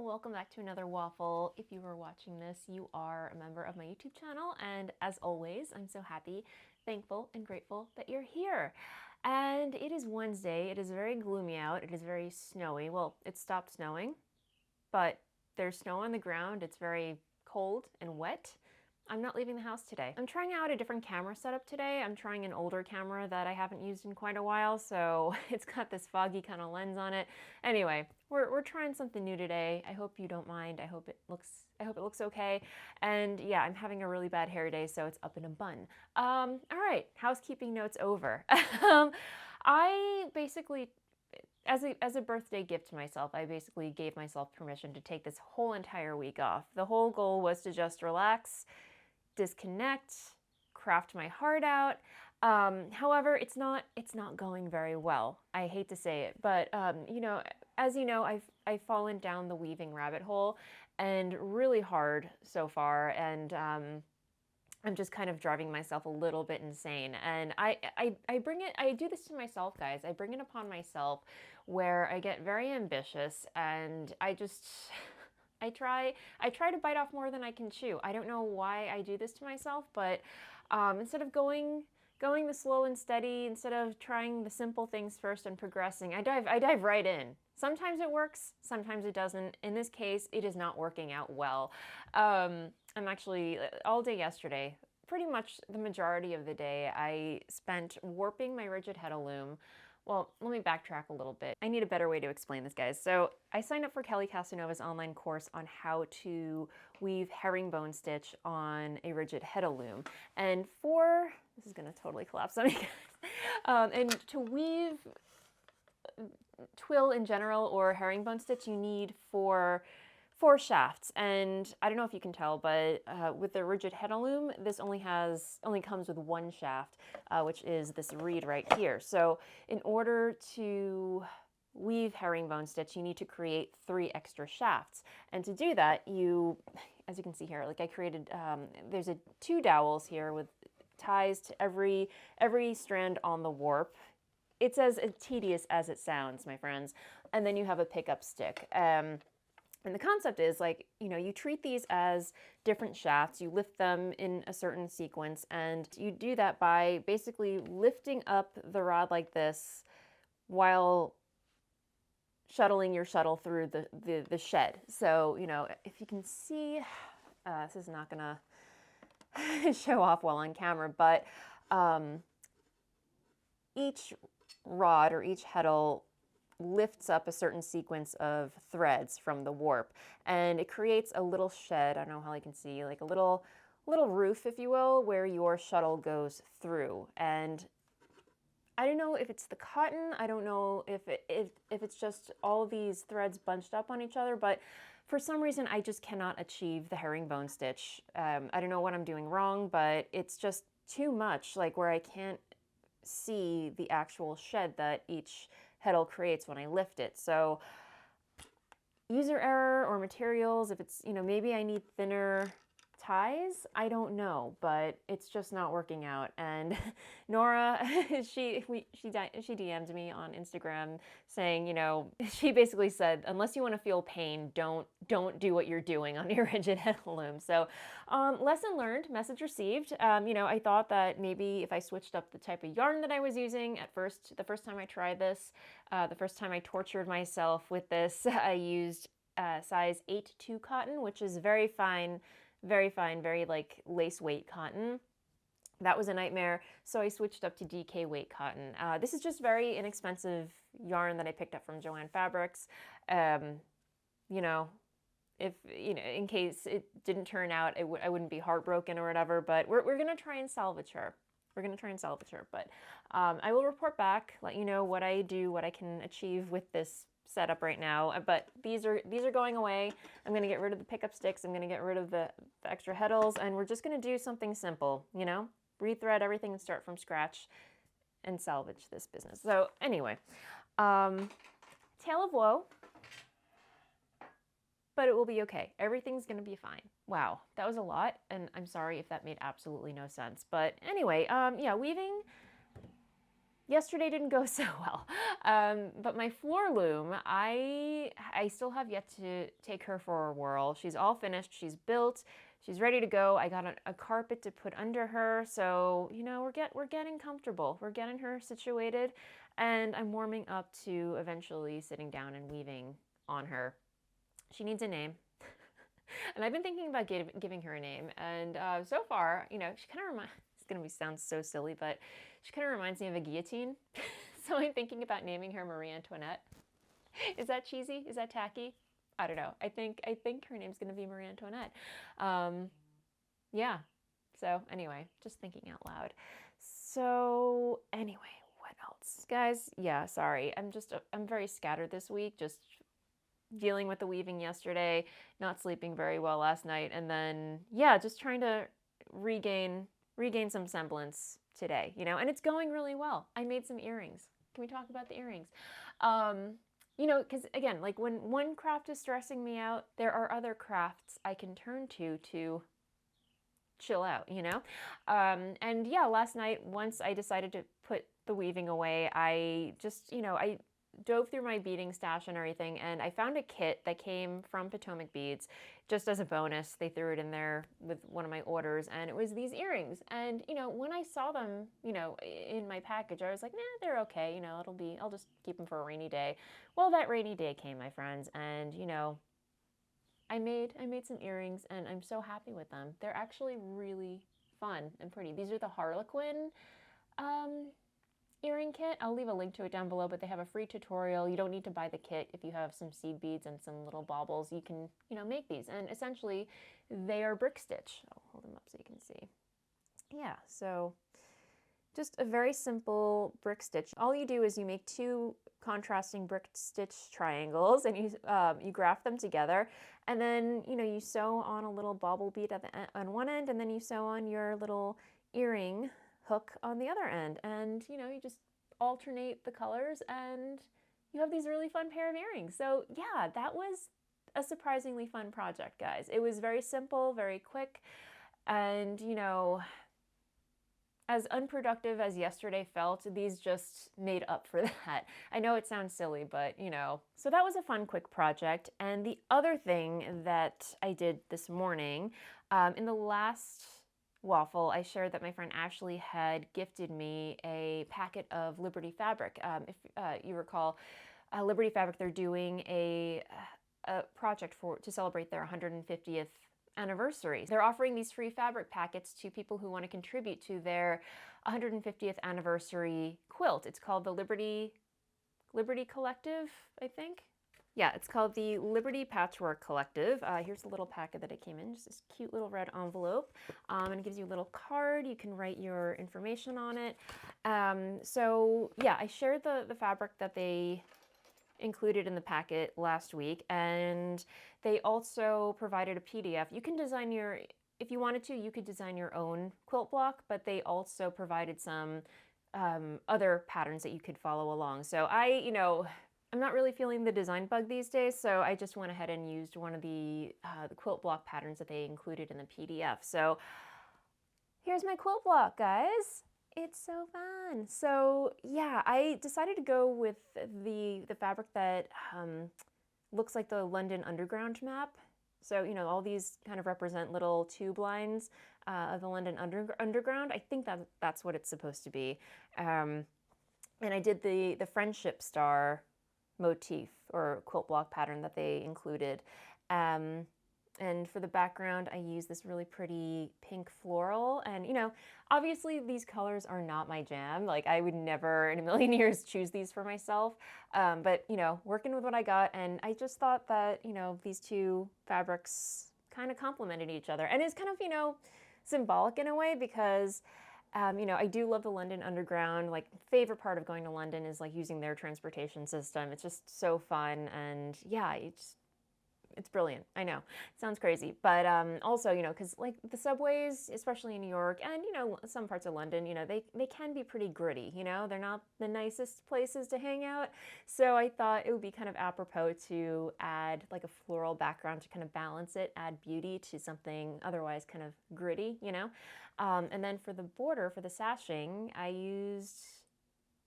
welcome back to another waffle. If you are watching this, you are a member of my YouTube channel, and as always, I'm so happy, thankful, and grateful that you're here. And it is Wednesday. It is very gloomy out. It is very snowy. Well, it stopped snowing, but there's snow on the ground. It's very cold and wet. I'm not leaving the house today. I'm trying out a different camera setup today. I'm trying an older camera that I haven't used in quite a while, so it's got this foggy kind of lens on it. Anyway, we're trying something new today. I hope you don't mind. I hope it looks okay. And yeah, I'm having a really bad hair day, so it's up in a bun. All right, housekeeping notes over. I basically, as a birthday gift to myself, I basically gave myself permission to take this whole entire week off. The whole goal was to just relax, disconnect, craft my heart out. However, it's not going very well. I hate to say it, but you know, as you know, I've fallen down the weaving rabbit hole, and really hard so far, and I'm just kind of driving myself a little bit insane. And I do this to myself, guys. I bring it upon myself where I get very ambitious, and I try to bite off more than I can chew. I don't know why I do this to myself, but instead of going the slow and steady, instead of trying the simple things first and progressing, I dive right in. Sometimes it works, sometimes it doesn't. In this case, it is not working out well. I'm actually, all day yesterday, pretty much the majority of the day, I spent warping my rigid Heddle loom. Well, let me backtrack a little bit. I need a better way to explain this, guys. So I signed up for Kelly Casanova's online course on how to weave herringbone stitch on a rigid Heddle loom. And this is gonna totally collapse on me, guys. And to weave twill in general or herringbone stitch, you need four shafts. And I don't know if you can tell, but with the rigid Heddle loom, this only comes with one shaft, which is this reed right here. So in order to weave herringbone stitch, you need to create 3 extra shafts. And to do that, as you can see here, like I created, there's 2 dowels here with ties to every strand on the warp. It's as tedious as it sounds, my friends. And then you have a pickup stick. And the concept is, like, you know, you treat these as different shafts, you lift them in a certain sequence, and you do that by basically lifting up the rod like this while shuttling your shuttle through the shed. So, you know, if you can see, this is not gonna show off well on camera, but each rod or each heddle lifts up a certain sequence of threads from the warp, and it creates a little shed. I don't know how you can see, like a little roof, if you will, where your shuttle goes through. And I don't know if it's the cotton, I don't know if it's just all of these threads bunched up on each other, but for some reason I just cannot achieve the herringbone stitch. I don't know what I'm doing wrong, but it's just too much, like where I can't see the actual shed that each Heddle creates when I lift it. So user error or materials, if it's, you know, maybe I need thinner ties, I don't know, but it's just not working out. And Nora, she DM'd me on Instagram saying, you know, she basically said, unless you want to feel pain, don't do what you're doing on your rigid Heddle loom. So lesson learned, message received. You know, I thought that maybe if I switched up the type of yarn that I was using at first, the first time I tried this, the first time I tortured myself with this, I used size 8-2 cotton, which is very fine, very like lace weight cotton. That was a nightmare, so I switched up to DK weight cotton. This is just very inexpensive yarn that I picked up from Joann Fabrics. You know, if, you know, in case it didn't turn out, I wouldn't be heartbroken or whatever, but we're gonna try and salvage her. We're gonna try and salvage her, but I will report back, let you know what I do, what I can achieve with this setup right now. But these are going away. I'm gonna get rid of the pickup sticks. I'm gonna get rid of the extra heddles, and we're just gonna do something simple, you know, rethread everything and start from scratch and salvage this business. So anyway, tale of woe, but it will be okay. Everything's gonna be fine. Wow, that was a lot, and I'm sorry if that made absolutely no sense. But anyway, yeah, weaving yesterday didn't go so well. But my floor loom, I still have yet to take her for a whirl. She's all finished. She's built. She's ready to go. I got a carpet to put under her. So, you know, we're getting comfortable. We're getting her situated. And I'm warming up to eventually sitting down and weaving on her. She needs a name. And I've been thinking about giving her a name. And so far, you know, she kind of reminds, it's going to sound so silly, but she kind of reminds me of a guillotine. So I'm thinking about naming her Marie Antoinette. Is that cheesy? Is that tacky? I don't know. I think her name's going to be Marie Antoinette. Yeah. So anyway, just thinking out loud. So anyway, what else? Guys, yeah, sorry. I'm very scattered this week. Just dealing with the weaving yesterday, not sleeping very well last night, and then yeah, just trying to regain some semblance today, you know, and it's going really well. I made some earrings. Can we talk about the earrings? You know, because again, like when one craft is stressing me out, there are other crafts I can turn to chill out, you know? And yeah, last night, once I decided to put the weaving away, I just, you know, I dove through my beading stash and everything, and I found a kit that came from Potomac Beads just as a bonus. They threw it in there with one of my orders, and it was these earrings. And, you know, when I saw them, you know, in my package, I was like, nah, they're okay. You know, I'll just keep them for a rainy day. Well, that rainy day came, my friends, and, you know, I made some earrings, and I'm so happy with them. They're actually really fun and pretty. These are the Harlequin earring kit. I'll leave a link to it down below, but they have a free tutorial. You don't need to buy the kit. If you have some seed beads and some little baubles, you can, you know, make these. And essentially, they are brick stitch. I'll hold them up so you can see. Yeah, so just a very simple brick stitch. All you do is you make two contrasting brick stitch triangles, and you graft them together, and then, you know, you sew on a little bauble bead at on one end, and then you sew on your little earring hook on the other end, and, you know, you just alternate the colors, and you have these really fun pair of earrings. So yeah, that was a surprisingly fun project, guys. It was very simple, very quick, and, you know, as unproductive as yesterday felt, these just made up for that. I know it sounds silly, but, you know. So that was a fun, quick project. And the other thing that I did this morning, in the last waffle, I shared that my friend Ashley had gifted me a packet of Liberty fabric. If you recall, Liberty Fabric, they're doing a project to celebrate their 150th anniversary. They're offering these free fabric packets to people who want to contribute to their 150th anniversary quilt. It's called the Liberty Collective, I think. Yeah, it's called the Liberty Patchwork Collective. Here's the little packet that it came in, just this cute little red envelope. And it gives you a little card. You can write your information on it. So yeah, I shared the fabric that they included in the packet last week, and they also provided a PDF. You can design if you wanted to, you could design your own quilt block, but they also provided some other patterns that you could follow along. So you know, I'm not really feeling the design bug these days, so I just went ahead and used one of the quilt block patterns that they included in the PDF. So here's my quilt block, guys. It's so fun. So yeah, I decided to go with the fabric that looks like the London Underground map. So, you know, all these kind of represent little tube lines of the London Underground. I think that's what it's supposed to be. And I did the friendship star motif or quilt block pattern that they included. And for the background, I use this really pretty pink floral. And, you know, obviously these colors are not my jam. Like, I would never in a million years choose these for myself. But, you know, working with what I got, and I just thought that, you know, these two fabrics kind of complemented each other. And it's kind of, you know, symbolic in a way because, you know, I do love the London Underground. Like, favorite part of going to London is like using their transportation system. It's just so fun. And yeah, it's brilliant. I know, it sounds crazy, but also, you know, because like the subways, especially in New York and, you know, some parts of London, you know, they can be pretty gritty, you know, they're not the nicest places to hang out. So I thought it would be kind of apropos to add like a floral background to kind of balance it, add beauty to something otherwise kind of gritty, you know. And then for the border, for the sashing, I used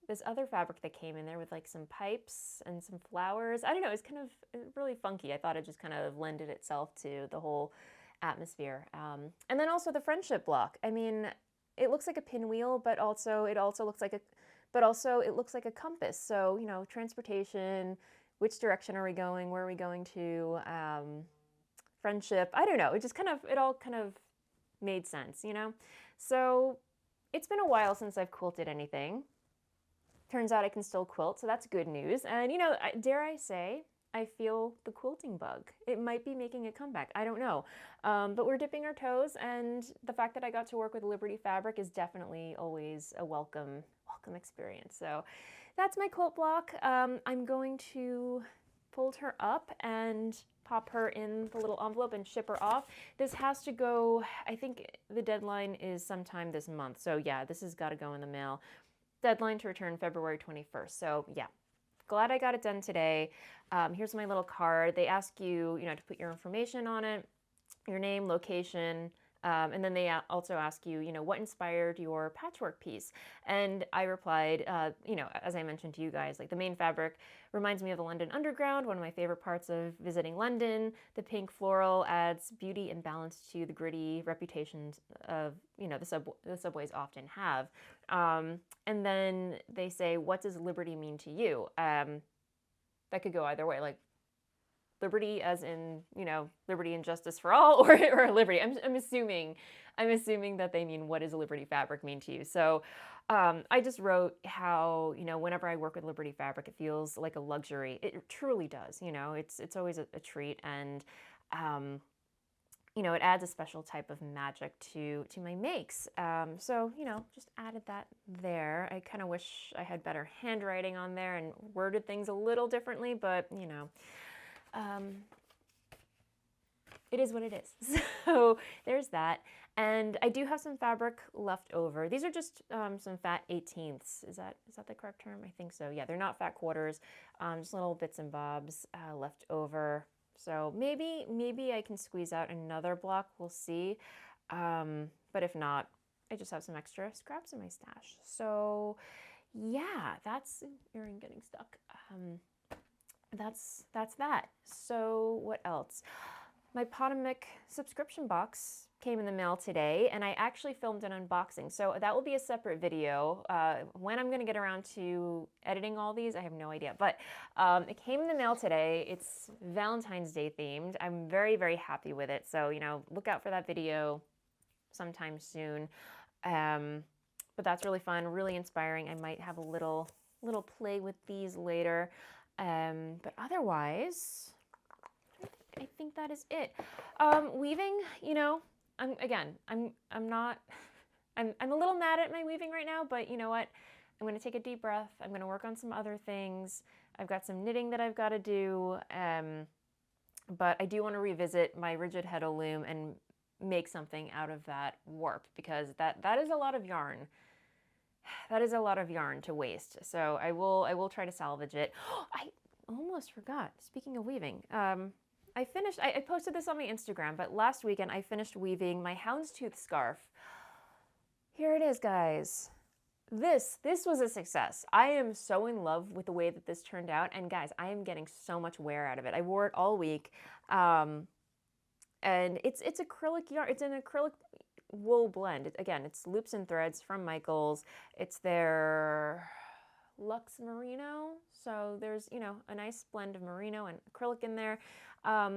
this other fabric that came in there with like some pipes and some flowers. I don't know, it's kind of really funky. I thought it just kind of lended itself to the whole atmosphere. And then also the friendship block. I mean, it looks like a pinwheel, but also it looks like a compass. So, you know, transportation, which direction are we going? Where are we going to? Friendship. I don't know. It all kind of made sense, you know? So it's been a while since I've quilted anything. Turns out I can still quilt, so that's good news. And, you know, dare I say, I feel the quilting bug. It might be making a comeback. I don't know. But we're dipping our toes, and the fact that I got to work with Liberty fabric is definitely always a welcome experience. So that's my quilt block. I'm going to fold her up and pop her in the little envelope and ship her off. This has to go, I think the deadline is sometime this month. So yeah, this has got to go in the mail. Deadline to return February 21st. So yeah, glad I got it done today. Here's my little card. They ask you, you know, to put your information on it, your name, location, and then they also ask you, you know, what inspired your patchwork piece? And I replied, you know, as I mentioned to you guys, like the main fabric reminds me of the London Underground, one of my favorite parts of visiting London. The pink floral adds beauty and balance to the gritty reputations of, you know, the subways often have. And then they say, what does liberty mean to you? That could go either way, like liberty as in, you know, liberty and justice for all, or liberty. I'm assuming that they mean, what does Liberty fabric mean to you? So I just wrote how, you know, whenever I work with Liberty fabric, it feels like a luxury. It truly does, you know, it's always a treat. And, you know, it adds a special type of magic to my makes. So, you know, just added that there. I kind of wish I had better handwriting on there and worded things a little differently, but, you know, it is what it is. So there's that. And I do have some fabric left over. These are just some fat 18ths. Is that the correct term? I think so. Yeah, they're not fat quarters, just little bits and bobs left over. So maybe I can squeeze out another block. We'll see. But if not, I just have some extra scraps in my stash. So yeah, that's earring getting stuck. That's that. So what else? My Potomac subscription box came in the mail today, and I actually filmed an unboxing. So that will be a separate video. When I'm going to get around to editing all these, I have no idea. But it came in the mail today. It's Valentine's Day themed. I'm very, very happy with it. So, you know, look out for that video sometime soon. But that's really fun, really inspiring. I might have a little play with these later. But otherwise, I think that is it. Weaving, you know, I'm a little mad at my weaving right now, but you know what? I'm going to take a deep breath. I'm going to work on some other things. I've got some knitting that I've got to do. But I do want to revisit my rigid Heddle loom and make something out of that warp, because that is a lot of yarn. That is a lot of yarn to waste. So I will try to salvage it. I almost forgot. Speaking of weaving, I posted this on my Instagram, but last weekend I finished weaving my houndstooth scarf. Here it is, guys. This was a success. I am so in love with the way that this turned out, and guys, I am getting so much wear out of it. I wore it all week, and it's acrylic yarn. It's an acrylic wool blend. Again, it's loops and threads from Michaels. It's their Luxe Merino. So there's, you know, a nice blend of merino and acrylic in there. I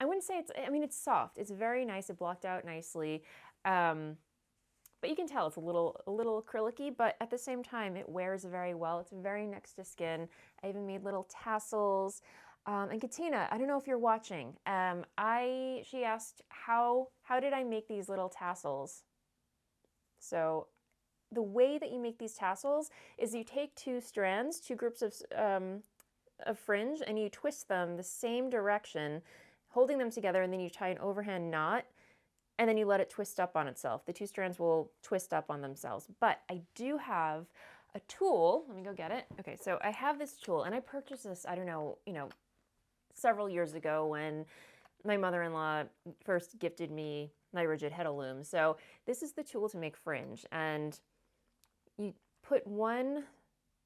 wouldn't say it's soft. It's very nice. It blocked out nicely. But you can tell it's a little acrylic-y, but at the same time, it wears very well. It's very next to skin. I even made little tassels. And Katina, I don't know if you're watching. She asked, how did I make these little tassels? So the way that you make these tassels is you take two groups of fringe, and you twist them the same direction, holding them together, and then you tie an overhand knot, and then you let it twist up on itself. The two strands will twist up on themselves. But I do have a tool. Let me go get it. Okay, so I have this tool, and I purchased this, I don't know, you know, several years ago when my mother-in-law first gifted me my rigid Heddle loom. So this is the tool to make fringe, and you put one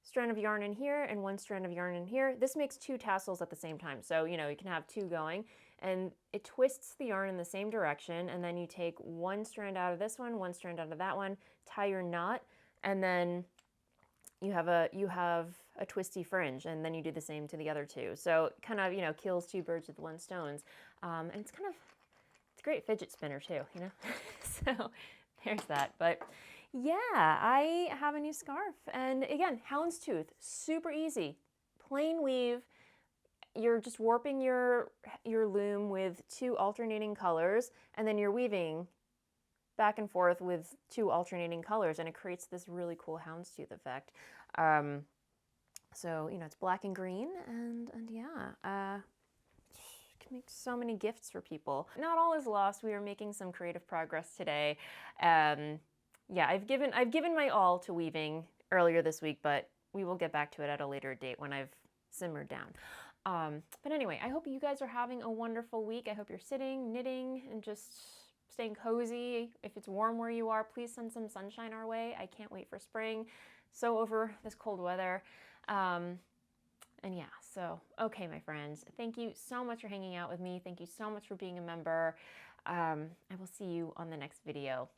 strand of yarn in here and one strand of yarn in here. This makes 2 tassels at the same time. So, you know, you can have 2 going, and it twists the yarn in the same direction. And then you take 1 strand out of this one strand out of that one, tie your knot, and then you have a twisty fringe, and then you do the same to the other 2. So it kind of, you know, kills 2 birds with 1 stone. And it's a great fidget spinner too, you know? So there's that. But yeah, I have a new scarf. And again, houndstooth, super easy. Plain weave. You're just warping your loom with 2 alternating colors, and then you're weaving back and forth with 2 alternating colors, and it creates this really cool houndstooth effect. So, you know, it's black and green, and yeah, can make so many gifts for people. Not all is lost. We are making some creative progress today. Yeah, I've given my all to weaving earlier this week, but we will get back to it at a later date when I've simmered down. But anyway, I hope you guys are having a wonderful week. I hope you're sitting, knitting, and just staying cozy. If it's warm where you are, please send some sunshine our way. I can't wait for spring. So over this cold weather. And yeah, so, okay, my friends, thank you so much for hanging out with me. Thank you so much for being a member. I will see you on the next video.